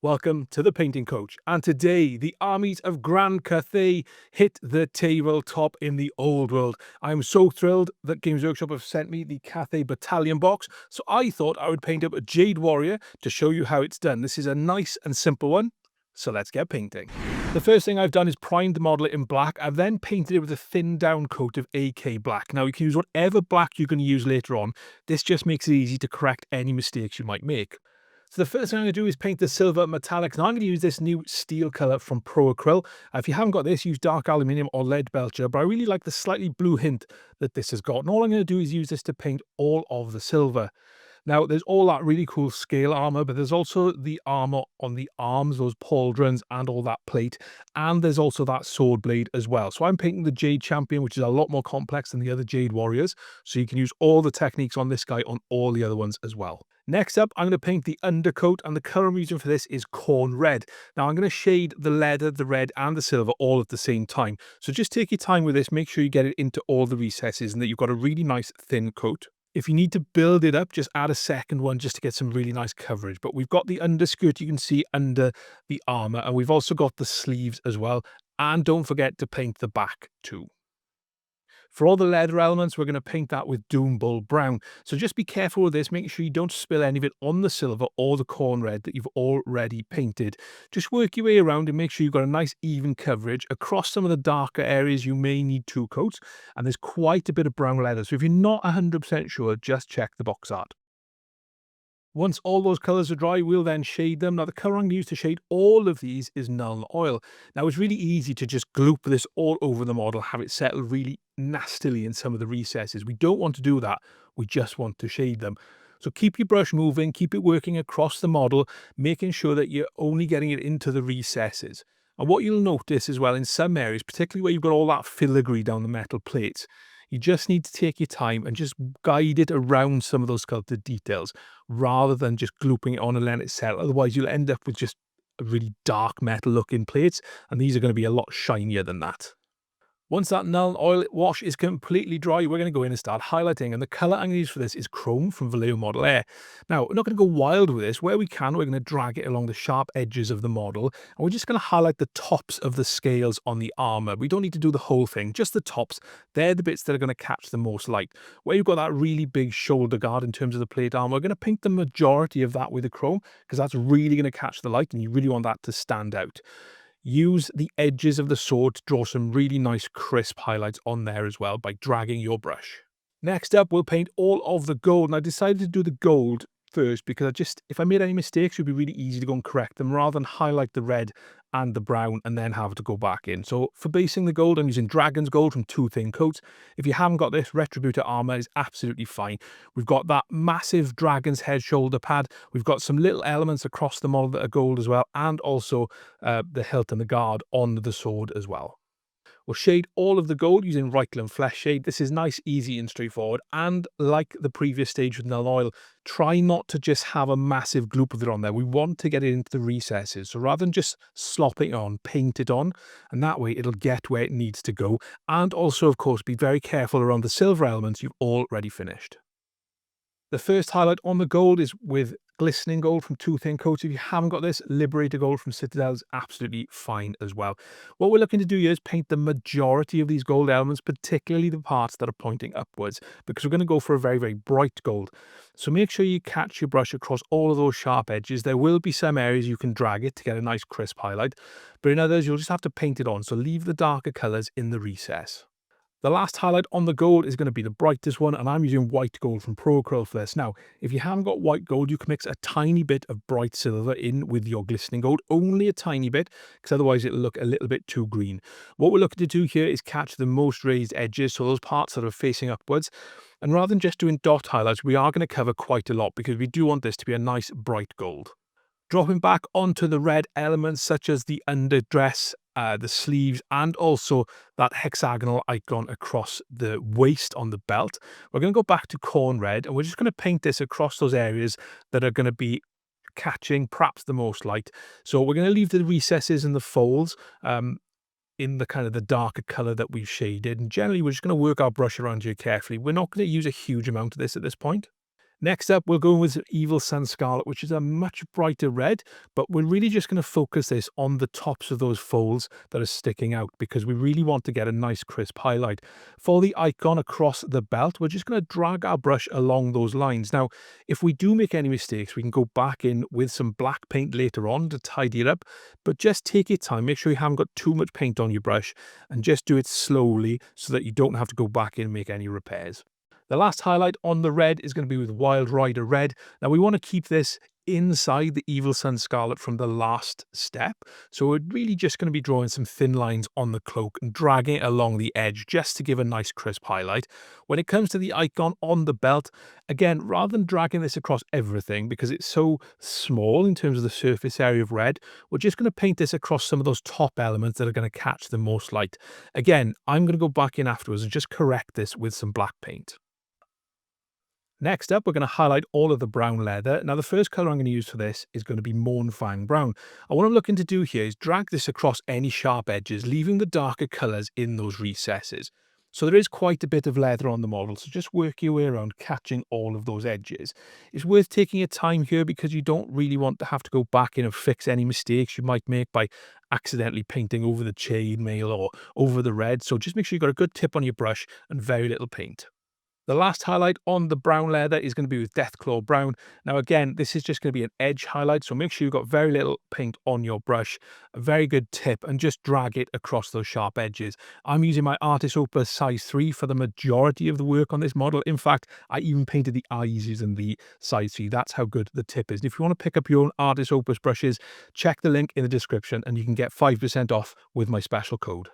Welcome to the Painting Coach, and today the armies of Grand Cathay hit the tabletop in the old world. I am so thrilled that Games Workshop have sent me the Cathay Battalion box, so I thought I would paint up a Jade Warrior to show you how it's done. This is a nice and simple one, so let's get painting. The first thing I've done is primed the model in black. I've then painted it with a thin down coat of AK black. Now you can use whatever black you're going to use later on. This just makes it easy to correct any mistakes you might make. So the first thing I'm going to do is paint the silver metallic. Now I'm going to use this new steel colour from Pro Acryl. If you haven't got this, use dark aluminium or lead belcher, but I really like the slightly blue hint that this has got. And all I'm going to do is use this to paint all of the silver. Now, there's all that really cool scale armour, but there's also the armour on the arms, those pauldrons and all that plate. And there's also that sword blade as well. So I'm painting the Jade Champion, which is a lot more complex than the other Jade Warriors. So you can use all the techniques on this guy on all the other ones as well. Next up, I'm going to paint the undercoat, and the colour I'm using for this is Khorne Red. Now, I'm going to shade the leather, the red and the silver all at the same time. So just take your time with this, make sure you get it into all the recesses and that you've got a really nice thin coat. If you need to build it up, just add a second one just to get some really nice coverage. But we've got the underskirt you can see under the armour, and we've also got the sleeves as well. And don't forget to paint the back too. For all the leather elements, we're going to paint that with Doombull Brown. So just be careful with this, making sure you don't spill any of it on the silver or the Khorne Red that you've already painted. Just work your way around and make sure you've got a nice even coverage. Across some of the darker areas, you may need two coats, and there's quite a bit of brown leather. So if you're not 100% sure, just check the box art. Once all those colours are dry, we'll then shade them. Now, the colour I'm going to use to shade all of these is Nuln Oil. Now, it's really easy to just gloop this all over the model, have it settle really nastily in some of the recesses. We don't want to do that. We just want to shade them. So keep your brush moving, keep it working across the model, making sure that you're only getting it into the recesses. And what you'll notice as well in some areas, particularly where you've got all that filigree down the metal plates, you just need to take your time and just guide it around some of those sculpted details rather than just glooping it on and letting it settle. Otherwise, you'll end up with just a really dark metal looking plates, and these are going to be a lot shinier than that. Once that Nuln Oil wash is completely dry, we're going to go in and start highlighting. And the colour I'm going to use for this is Chrome from Vallejo Model Air. Now, we're not going to go wild with this. Where we can, we're going to drag it along the sharp edges of the model. And we're just going to highlight the tops of the scales on the armour. We don't need to do the whole thing, just the tops. They're the bits that are going to catch the most light. Where you've got that really big shoulder guard in terms of the plate armour, we're going to paint the majority of that with the chrome because that's really going to catch the light and you really want that to stand out. Use the edges of the sword to draw some really nice crisp highlights on there as well by dragging your brush. Next up, we'll paint all of the gold. And I decided to do the gold first because if I made any mistakes, it would be really easy to go and correct them rather than highlight the red and the brown and then have to go back in. So for basing the gold, I'm using Dragon's Gold from Two Thin Coats. If you haven't got this, Retributor armor is absolutely fine. We've got that massive dragon's head shoulder pad. We've got some little elements across the model that are gold as well, and also the hilt and the guard on the sword as well. We'll shade all of the gold using Reikland Fleshshade. This is nice, easy and straightforward. And like the previous stage with Nuln Oil, try not to just have a massive gloop of it on there. We want to get it into the recesses. So rather than just slopping it on, paint it on. And that way it'll get where it needs to go. And also, of course, be very careful around the silver elements you've already finished. The first highlight on the gold is with Glistening Gold from Two Thin Coats. If you haven't got this, Liberator Gold from Citadel is absolutely fine as well. What we're looking to do here is paint the majority of these gold elements, particularly the parts that are pointing upwards, because we're going to go for a very, very bright gold. So make sure you catch your brush across all of those sharp edges. There will be some areas you can drag it to get a nice crisp highlight, but in others, you'll just have to paint it on. So leave the darker colours in the recess. The last highlight on the gold is going to be the brightest one, and I'm using white gold from Pro Acryl for this. Now, if you haven't got white gold, you can mix a tiny bit of bright silver in with your glistening gold, only a tiny bit, because otherwise it'll look a little bit too green. What we're looking to do here is catch the most raised edges, so those parts that are facing upwards. And rather than just doing dot highlights, we are going to cover quite a lot because we do want this to be a nice bright gold. Dropping back onto the red elements such as the underdress, the sleeves, and also that hexagonal icon across the waist on the belt. We're going to go back to Khorne Red, and we're just going to paint this across those areas that are going to be catching perhaps the most light. So we're going to leave the recesses and the folds in the kind of the darker color that we've shaded. And generally, we're just going to work our brush around here carefully. We're not going to use a huge amount of this at this point. Next up, we'll go with Evil Sun Scarlet, which is a much brighter red, but we're really just going to focus this on the tops of those folds that are sticking out because we really want to get a nice crisp highlight. For the icon across the belt, we're just going to drag our brush along those lines. Now, if we do make any mistakes, we can go back in with some black paint later on to tidy it up, but just take your time. Make sure you haven't got too much paint on your brush and just do it slowly so that you don't have to go back in and make any repairs. The last highlight on the red is going to be with Wild Rider Red. Now we want to keep this inside the Evil Sun Scarlet from the last step. So we're really just going to be drawing some thin lines on the cloak and dragging it along the edge just to give a nice crisp highlight. When it comes to the icon on the belt, again, rather than dragging this across everything because it's so small in terms of the surface area of red, we're just going to paint this across some of those top elements that are going to catch the most light. Again, I'm going to go back in afterwards and just correct this with some black paint. Next up, we're going to highlight all of the brown leather. Now, the first colour I'm going to use for this is going to be Mournfang Brown. And what I'm looking to do here is drag this across any sharp edges, leaving the darker colours in those recesses. So there is quite a bit of leather on the model, so just work your way around catching all of those edges. It's worth taking your time here because you don't really want to have to go back in and fix any mistakes you might make by accidentally painting over the chainmail or over the red. So just make sure you've got a good tip on your brush and very little paint. The last highlight on the brown leather is going to be with Deathclaw Brown. Now again, this is just going to be an edge highlight, so make sure you've got very little paint on your brush. A very good tip, and just drag it across those sharp edges. I'm using my Artist Opus size 3 for the majority of the work on this model. In fact, I even painted the eyes using the size 3. That's how good the tip is. And if you want to pick up your own Artist Opus brushes, check the link in the description and you can get 5% off with my special code.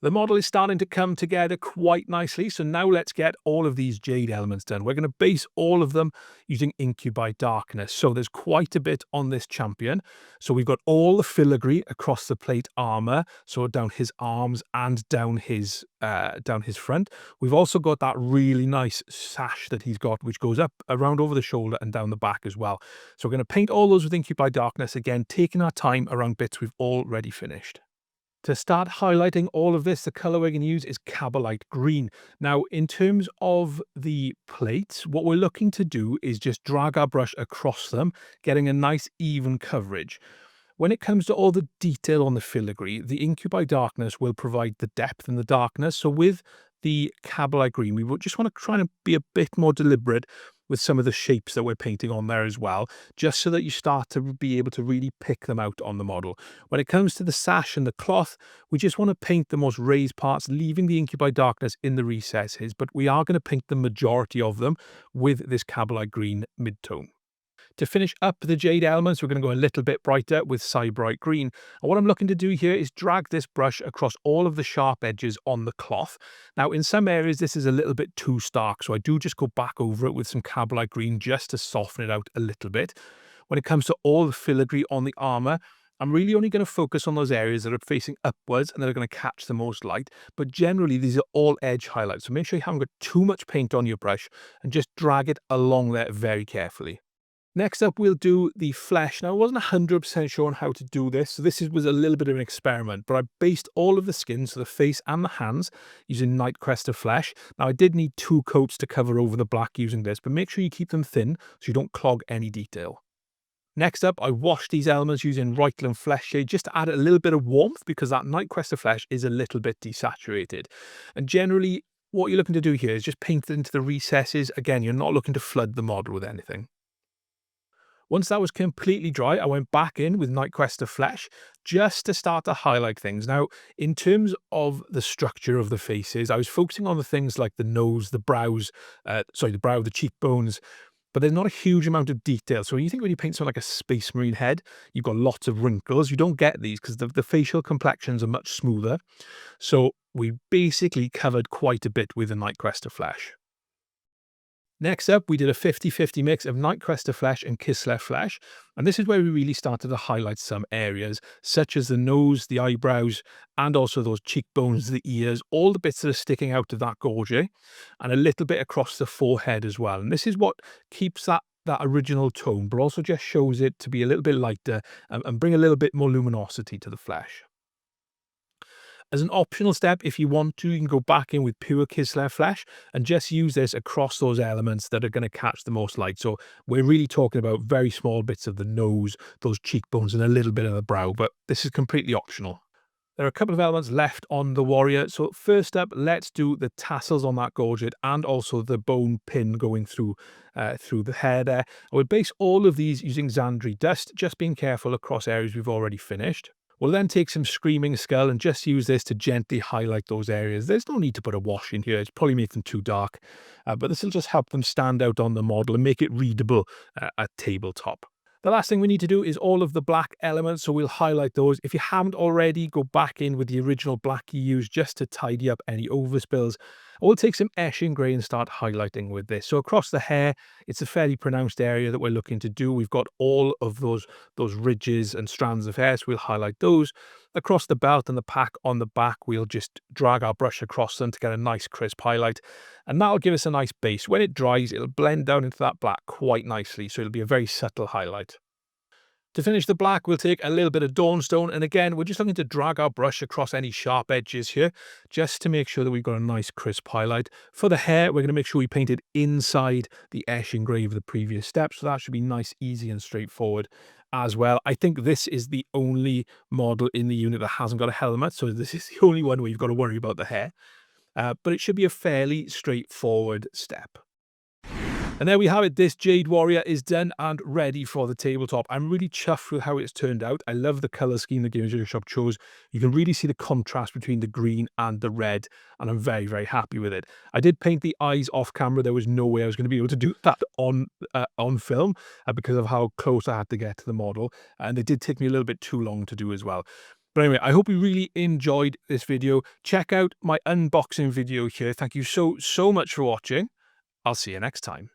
The model is starting to come together quite nicely, so now let's get all of these jade elements done. We're going to base all of them using Incubi Darkness. So there's quite a bit on this champion. So we've got all the filigree across the plate armor, so down his arms and down his front. We've also got that really nice sash that he's got, which goes up around over the shoulder and down the back as well. So we're going to paint all those with Incubi Darkness, again, taking our time around bits we've already finished. To start highlighting all of this, the colour we're going to use is Kabalite Green. Now, in terms of the plates, what we're looking to do is just drag our brush across them, getting a nice even coverage. When it comes to all the detail on the filigree, the Incubi Darkness will provide the depth and the darkness. So with the Kabalite Green, we just want to try and be a bit more deliberate with some of the shapes that we're painting on there as well, just so that you start to be able to really pick them out on the model. When it comes to the sash and the cloth, we just want to paint the most raised parts, leaving the Incubi Darkness in the recesses, but we are going to paint the majority of them with this Kabalite Green mid-tone. To finish up the jade elements, we're going to go a little bit brighter with Sybarite Green. And what I'm looking to do here is drag this brush across all of the sharp edges on the cloth. Now, in some areas, this is a little bit too stark, so I do just go back over it with some Kabalite Green just to soften it out a little bit. When it comes to all the filigree on the armor, I'm really only going to focus on those areas that are facing upwards and that are going to catch the most light. But generally, these are all edge highlights. So make sure you haven't got too much paint on your brush and just drag it along there very carefully. Next up, we'll do the flesh. Now, I wasn't 100% sure on how to do this, so this was a little bit of an experiment, but I based all of the skins, so the face and the hands, using Questor Flesh. Now, I did need 2 coats to cover over the black using this, but make sure you keep them thin so you don't clog any detail. Next up, I washed these elements using Reikland Fleshshade just to add a little bit of warmth because that Questor Flesh is a little bit desaturated. And generally, what you're looking to do here is just paint it into the recesses. Again, you're not looking to flood the model with anything. Once that was completely dry, I went back in with Questor Flesh just to start to highlight things. Now, in terms of the structure of the faces, I was focusing on the things like the nose, the brows, the cheekbones, but there's not a huge amount of detail. So when you paint something like a Space Marine head, you've got lots of wrinkles. You don't get these because the facial complexions are much smoother. So we basically covered quite a bit with the Questor Flesh. Next up, we did a 50-50 mix of Questor Flesh and Kislev Flesh, and this is where we really started to highlight some areas, such as the nose, the eyebrows, and also those cheekbones, the ears, all the bits that are sticking out of that gorge, and a little bit across the forehead as well. And this is what keeps that original tone, but also just shows it to be a little bit lighter and bring a little bit more luminosity to the flesh. As an optional step, if you want to, you can go back in with pure Kislev Flesh and just use this across those elements that are going to catch the most light. So we're really talking about very small bits of the nose, those cheekbones, and a little bit of the brow, but this is completely optional. There are a couple of elements left on the warrior. So first up, let's do the tassels on that gorget and also the bone pin going through the hair there. I will base all of these using Zandri Dust, just being careful across areas we've already finished. We'll then take some Screaming Skull and just use this to gently highlight those areas. There's no need to put a wash in here. It's probably make them too dark, but this will just help them stand out on the model and make it readable at tabletop. The last thing we need to do is all of the black elements, so we'll highlight those. If you haven't already, go back in with the original black you used just to tidy up any overspills. We'll take some Eshin Grey and start highlighting with this. So across the hair, it's a fairly pronounced area that we're looking to do. We've got all of those ridges and strands of hair, so we'll highlight those. Across the belt and the pack on the back, we'll just drag our brush across them to get a nice crisp highlight. And that'll give us a nice base. When it dries, it'll blend down into that black quite nicely, so it'll be a very subtle highlight. To finish the black, we'll take a little bit of Dawnstone, and again, we're just looking to drag our brush across any sharp edges here, just to make sure that we've got a nice crisp highlight. For the hair, we're going to make sure we paint it inside the Eshin Grey of the previous step, so that should be nice, easy, and straightforward as well. I think this is the only model in the unit that hasn't got a helmet, so this is the only one where you've got to worry about the hair, but it should be a fairly straightforward step. And there we have it. This Jade Warrior is done and ready for the tabletop. I'm really chuffed with how it's turned out. I love the colour scheme the Games Workshop chose. You can really see the contrast between the green and the red, and I'm very, very happy with it. I did paint the eyes off camera. There was no way I was going to be able to do that on film because of how close I had to get to the model, and it did take me a little bit too long to do as well. But anyway, I hope you really enjoyed this video. Check out my unboxing video here. Thank you so much for watching. I'll see you next time.